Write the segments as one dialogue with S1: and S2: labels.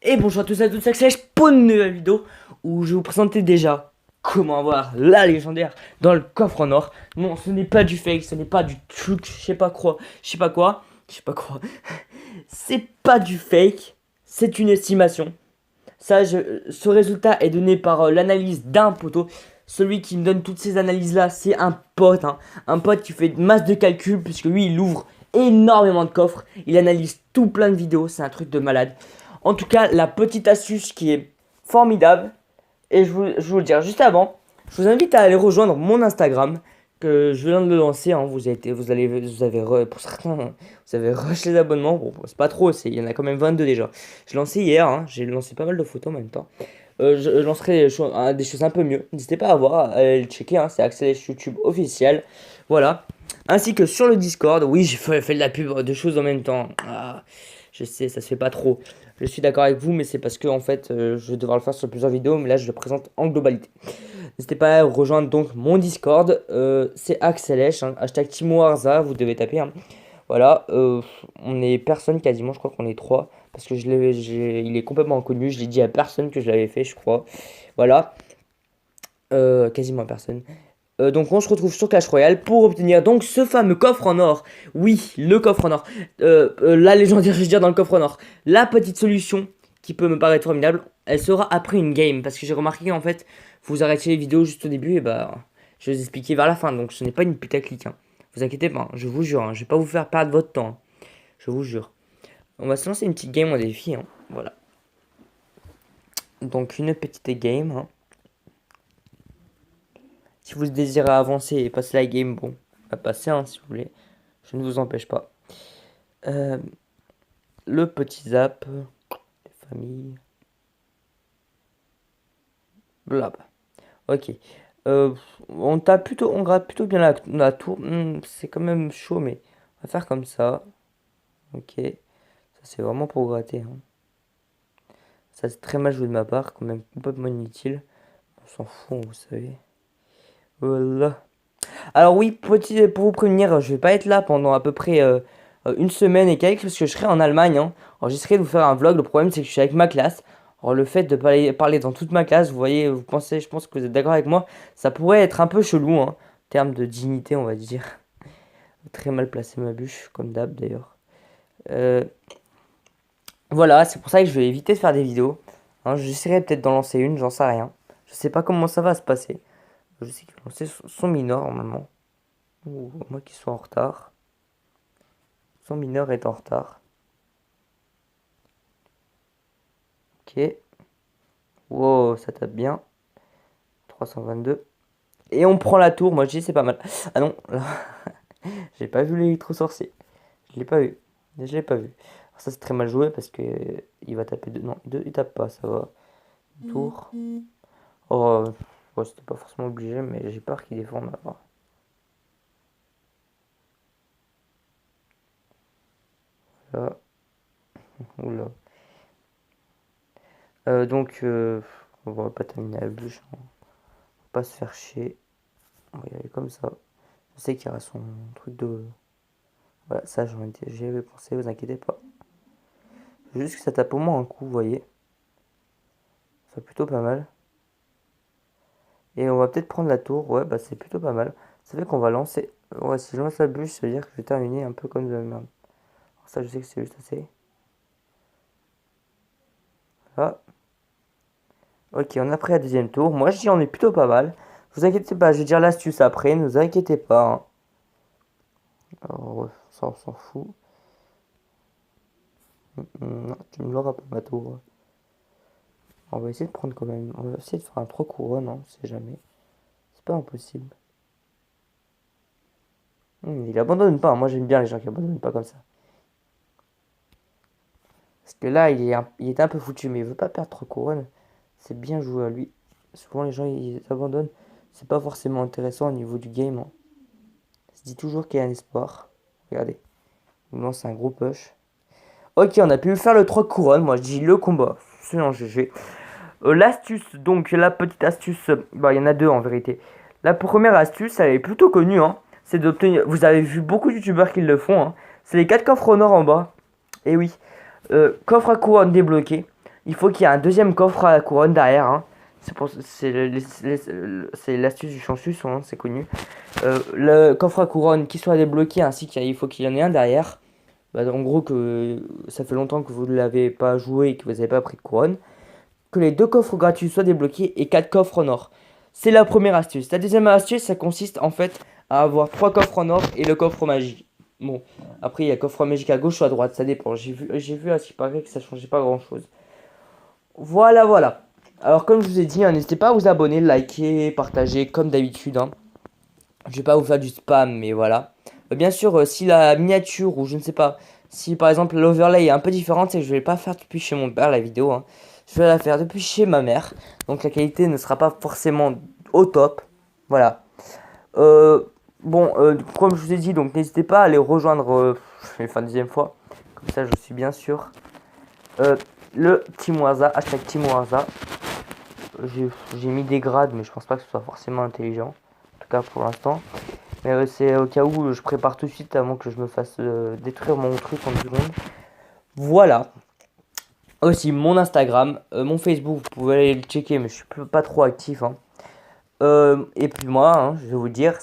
S1: Et bonjour à tous et à toutes, c'est Axel pour une nouvelle vidéo où je vais vous présenter déjà comment avoir la légendaire dans le coffre en or. Non, ce n'est pas du fake, ce n'est pas du truc, je sais pas quoi, je sais pas quoi, je sais pas quoi. C'est pas du fake, c'est une estimation. Ce résultat est donné par l'analyse d'un poteau. Celui qui me donne toutes ces analyses-là, c'est un pote, hein. Un pote qui fait une masse de calculs, puisque lui, il ouvre énormément de coffres. Il analyse tout plein de vidéos, c'est un truc de malade. En tout cas, la petite astuce qui est formidable, et je vous le dire juste avant, je vous invite à aller rejoindre mon Instagram, que je viens de le lancer, hein. Pour certains, hein, vous avez rush les abonnements. Bon, c'est pas trop, il y en a quand même 22 déjà. Je l'ai lancé hier, hein, j'ai lancé pas mal de photos en même temps. Je lancerai des choses un peu mieux. N'hésitez pas à voir, à aller le checker, hein, c'est Axel YouTube officiel. Voilà. Ainsi que sur le Discord, oui, j'ai fait de la pub de choses en même temps. Ah, je sais, ça se fait pas trop. Je suis d'accord avec vous, mais c'est parce que en fait, je vais devoir le faire sur plusieurs vidéos, mais là, je le présente en globalité. N'hésitez pas à rejoindre donc mon Discord, c'est Axelesh, hein, hashtag TimoArza, vous devez taper, hein. Voilà, on est personne quasiment, je crois qu'on est trois, parce que il est complètement inconnu, je l'ai dit à personne que je l'avais fait, je crois. Voilà, quasiment à personne. Donc on se retrouve sur Clash Royale pour obtenir donc ce fameux coffre en or. Oui, le coffre en or. La légendaire, je veux dire, dans le coffre en or. La petite solution qui peut me paraître formidable, elle sera après une game. Parce que j'ai remarqué qu'en fait, vous arrêtiez les vidéos juste au début et bah, je vais vous expliquer vers la fin. Donc ce n'est pas une putaclic, hein. Vous inquiétez pas, hein, je vous jure, hein, je vais pas vous faire perdre votre temps, hein. Je vous jure. On va se lancer une petite game en défi, hein. Voilà. Donc une petite game, hein. Si vous désirez avancer et passer la game, bon, à passer, hein, si vous voulez. Je ne vous empêche pas. Euh, le petit zap, les familles, blab. Ok. Euh, on gratte plutôt bien la tour. C'est quand même chaud, mais on va faire comme ça. Ok. Ça, c'est vraiment pour gratter, hein. Ça, c'est très mal joué de ma part, quand même complètement inutile. On s'en fout, vous savez. Voilà. Alors oui, pour vous prévenir, je vais pas être là pendant à peu près une semaine et quelques parce que je serai en Allemagne, hein. Alors j'essaierai de vous faire un vlog. Le problème c'est que je suis avec ma classe. Alors le fait de parler dans toute ma classe, vous voyez, je pense que vous êtes d'accord avec moi, ça pourrait être un peu chelou, hein, en termes de dignité, on va dire. Très mal placé ma bûche, comme d'hab d'ailleurs. Euh, voilà, c'est pour ça que je vais éviter de faire des vidéos, hein. J'essaierai peut-être d'en lancer une, j'en sais rien. Je sais pas comment ça va se passer. Je sais qu'il va lancer son mineur normalement. Ou moi qui suis en retard. Son mineur est en retard. Ok. Wow, ça tape bien. 322. Et on prend la tour. Moi, je dis c'est pas mal. Ah non, là, j'ai pas vu l'électro-sorcier. Je l'ai pas vu. Je l'ai pas vu. Alors ça, c'est très mal joué parce que il va taper deux. Non, deux, il tape pas, ça va. Tour. Oh, ouais, c'était pas forcément obligé, mais j'ai peur qu'il défende là. Là. Oula. On va pas terminer la bûche, hein. Faut pas se faire chier. On va y aller comme ça. Je sais qu'il y aura son truc de. Voilà, ça j'y avais pensé, vous inquiétez pas. Juste que ça tape au moins un coup, vous voyez. C'est plutôt pas mal. Et on va peut-être prendre la tour, ouais, bah c'est plutôt pas mal. Ça fait qu'on va lancer. Ouais, si je lance la bûche, ça veut dire que je vais terminer un peu comme de la merde. Alors ça, je sais que c'est juste assez. Là. Ok, on a pris la deuxième tour. Moi, je dis on est plutôt pas mal. Vous inquiétez pas, je vais dire l'astuce après, ne vous inquiétez pas, hein. Alors, ouais, ça, on s'en fout. Non, tu me l'auras pas, ma tour. On va essayer de prendre quand même. On va essayer de faire un 3 couronnes, hein, on sait jamais. C'est pas impossible. Il abandonne pas, hein. Moi j'aime bien les gens qui abandonnent pas comme ça. Parce que là, il est un peu foutu, mais il veut pas perdre 3 couronnes. C'est bien joué à lui. Souvent les gens ils abandonnent. C'est pas forcément intéressant au niveau du game, hein. Il se dit toujours qu'il y a un espoir. Regardez. Il nous lance un gros push. Ok, on a pu faire le 3 couronnes. Moi je dis le combat. C'est un GG. L'astuce, donc la petite astuce, bah il y en a deux en vérité. La première astuce, elle est plutôt connue, hein. C'est d'obtenir. Vous avez vu beaucoup de youtubeurs qui le font, hein. C'est les 4 coffres en or en bas. Et oui. Coffre à couronne débloqué. il faut qu'il y ait un deuxième coffre à la couronne derrière, hein. C'est l'astuce du chansus, hein, c'est connu. Le coffre à couronne qui soit débloqué ainsi qu'il faut qu'il y en ait un derrière. Bah, en gros, que ça fait longtemps que vous ne l'avez pas joué et que vous n'avez pas pris de couronne. Que les deux coffres gratuits soient débloqués et 4 coffres en or. C'est la première astuce. La deuxième astuce, ça consiste en fait à avoir 3 coffres en or et le coffre magique. Bon, après il y a le coffre magique à gauche ou à droite, ça dépend. J'ai vu à ce qui paraît que ça changeait pas grand chose. Voilà, voilà. Alors comme je vous ai dit, hein, n'hésitez pas à vous abonner, liker, partager comme d'habitude, hein. Je vais pas vous faire du spam, mais voilà. Bien sûr, si la miniature ou je ne sais pas, si par exemple l'overlay est un peu différente, c'est que je vais pas faire depuis chez mon père la vidéo, hein. Je vais la faire depuis chez ma mère. Donc la qualité ne sera pas forcément au top. Voilà. Euh, bon, comme je vous ai dit, donc n'hésitez pas à aller rejoindre, je vais le faire une deuxième fois. Comme ça, je suis bien sûr. Euh, le Team Warza, hashtag Team Warza. J'ai mis des grades, mais je pense pas que ce soit forcément intelligent. En tout cas pour l'instant. Mais c'est au cas où je prépare tout de suite avant que je me fasse détruire mon truc en 10 secondes. Voilà. Aussi mon Instagram, mon Facebook, vous pouvez aller le checker, mais je suis pas trop actif, hein. Et puis moi, hein, je vais vous dire.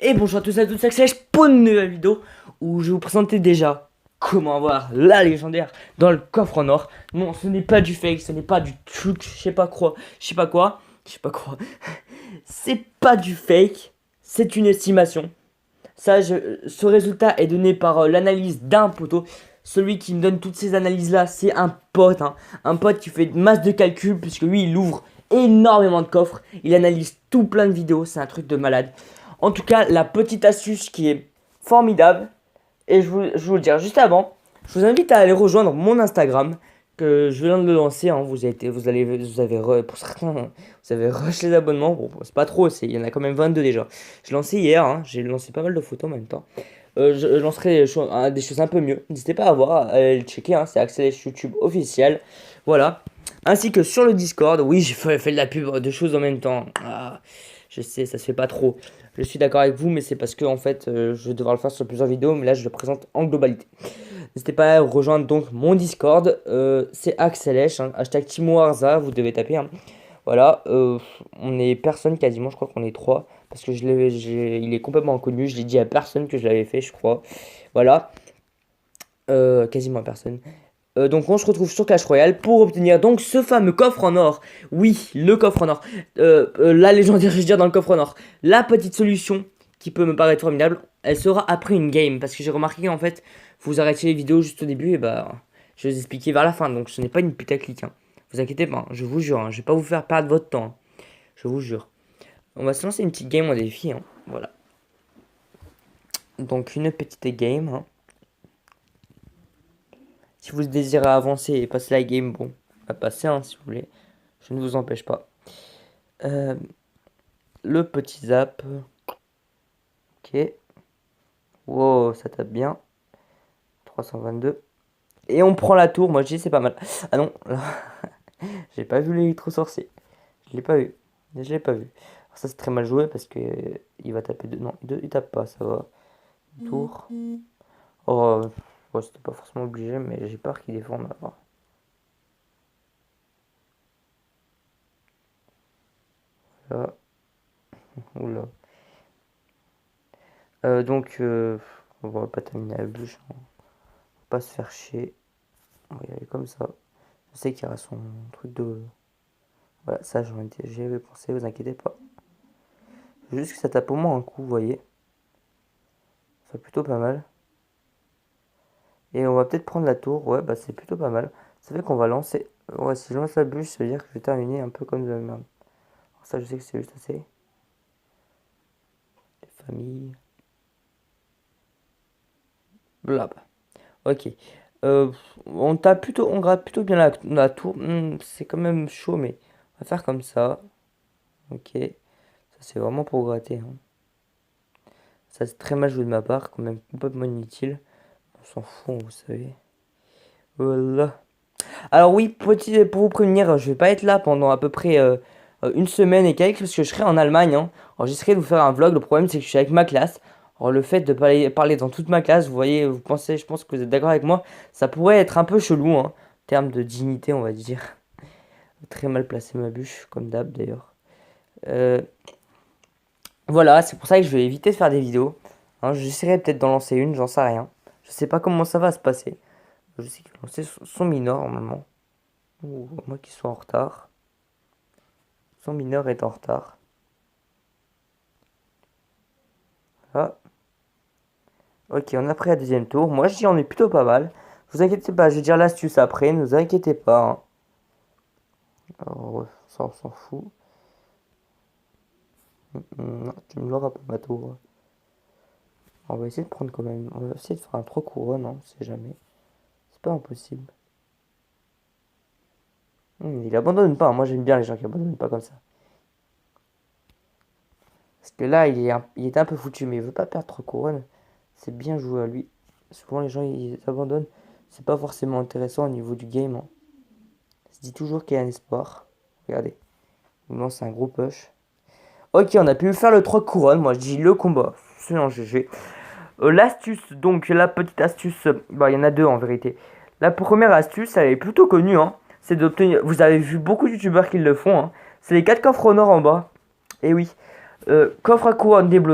S1: Et bonjour à tous et à toutes, c'est Axel pour une nouvelle vidéo où je vais vous présenter déjà comment avoir la légendaire dans le coffre en or. Non, ce n'est pas du fake, ce n'est pas du truc, je sais pas quoi. C'est pas du fake, c'est une estimation. Ce résultat est donné par l'analyse d'un poteau. Celui qui me donne toutes ces analyses-là, c'est un pote, hein. Un pote qui fait masse de calculs, puisque lui, il ouvre énormément de coffres. Il analyse tout plein de vidéos, c'est un truc de malade. En tout cas, la petite astuce qui est formidable, et je vous le dire juste avant, je vous invite à aller rejoindre mon Instagram, que je viens de le lancer, hein. Pour certains, hein, vous avez rush les abonnements. Bon, c'est pas trop, il y en a quand même 22 déjà. J'ai lancé hier, hein, j'ai lancé pas mal de photos en même temps. Je lancerai des choses un peu mieux. N'hésitez pas à voir, à aller le checker, hein, c'est Axel YouTube officiel. Voilà. Ainsi que sur le Discord, oui, j'ai fait de la pub de choses en même temps. Ah, je sais, ça se fait pas trop. Je suis d'accord avec vous, mais c'est parce que en fait, je vais devoir le faire sur plusieurs vidéos, mais là, je le présente en globalité. N'hésitez pas à rejoindre donc mon Discord, c'est Axelesh, hein, hashtag TimoWarza, vous devez taper, hein. Voilà, on est personne quasiment, je crois qu'on est trois, parce que il est complètement inconnu, je l'ai dit à personne que je l'avais fait, je crois. Voilà, quasiment à personne. Donc on se retrouve sur Clash Royale pour obtenir donc ce fameux coffre en or. Oui, le coffre en or. La légendaire, je veux dire, dans le coffre en or. La petite solution qui peut me paraître formidable, elle sera après une game. Parce que j'ai remarqué en fait, vous arrêtez les vidéos juste au début et bah je vais vous expliquer vers la fin. Donc ce n'est pas une putaclic, hein. Vous inquiétez pas, hein, je vous jure, hein, je vais pas vous faire perdre votre temps, hein. Je vous jure. On va se lancer une petite game en défi, hein. Voilà. Donc une petite game, hein. Si vous désirez avancer et passer la game, bon, à passer, hein, si vous voulez. Je ne vous empêche pas. Euh, le petit zap. Ok. Wow, ça tape bien. 322. Et on prend la tour. Moi, je dis c'est pas mal. Ah non, là, j'ai pas vu l'électro-sorcier. Je l'ai pas vu. Je l'ai pas vu. Alors ça, c'est très mal joué parce que il va taper deux. Non, deux, il tape pas, ça va. Tour. Oh, ouais, c'était pas forcément obligé, mais j'ai peur qu'il défende là. Là. Oula. Donc, on va pas terminer la bûche, hein. Faut pas se faire chier. On va y aller comme ça. Je sais qu'il y aura son truc de. Voilà, ça j'y avais pensé, vous inquiétez pas. Juste que ça tape au moins un coup, vous voyez. C'est plutôt pas mal. Et on va peut-être prendre la tour. Ouais, bah c'est plutôt pas mal. Ça fait qu'on va lancer. Ouais, si je lance la bûche, ça veut dire que je vais terminer un peu comme de la merde. Alors ça, je sais que c'est juste assez. Les familles. Blab. Ok. On tape plutôt, on gratte plutôt bien la tour. C'est quand même chaud, mais on va faire comme ça. Ok. Ça, c'est vraiment pour gratter, hein. Ça, c'est très mal joué de ma part, quand même complètement inutile. On s'en fout, vous savez. Voilà. Alors oui, petit, pour vous prévenir, je vais pas être là pendant à peu près une semaine et quelques parce que je serai en Allemagne, hein. Alors j'essaierai de vous faire un vlog. Le problème c'est que je suis avec ma classe. Alors le fait de parler dans toute ma classe, vous voyez, vous pensez, je pense que vous êtes d'accord avec moi, ça pourrait être un peu chelou, hein, en termes de dignité, on va dire. Très mal placé ma bûche, comme d'hab d'ailleurs. Euh, voilà, c'est pour ça que je vais éviter de faire des vidéos. Hein, j'essaierai peut-être d'en lancer une, j'en sais rien. Je sais pas comment ça va se passer. Je sais que les lancers sont mineurs normalement. Ou à moins qu'ils soient en retard. Son mineur est en retard. Ah, ok, on a pris un deuxième tour. Moi, je dis on est plutôt pas mal. Vous inquiétez pas, je vais dire l'astuce après, ne vous inquiétez pas, hein. Alors, ouais, ça, on s'en fout. Non, tu me l'auras pas, ma tour. On va essayer de prendre quand même. On va essayer de faire un 3 couronnes, hein, on sait jamais. C'est pas impossible. Il abandonne pas, moi j'aime bien les gens qui abandonnent pas comme ça. Parce que là, il est un peu foutu, mais il veut pas perdre 3 couronnes. C'est bien joué à lui. Souvent, les gens ils abandonnent. C'est pas forcément intéressant au niveau du game, hein. Il se dit toujours qu'il y a un espoir. Regardez. Il lance un gros push. Ok, on a pu faire le 3 couronnes. Moi, je dis le combat. C'est un GG. L'astuce, donc la petite astuce, bah il y en a deux en vérité. La première astuce, elle est plutôt connue, hein. C'est d'obtenir. Vous avez vu beaucoup de youtubeurs qui le font, hein. C'est les 4 coffres en or en bas. Et oui. Coffre à couronne débloqué.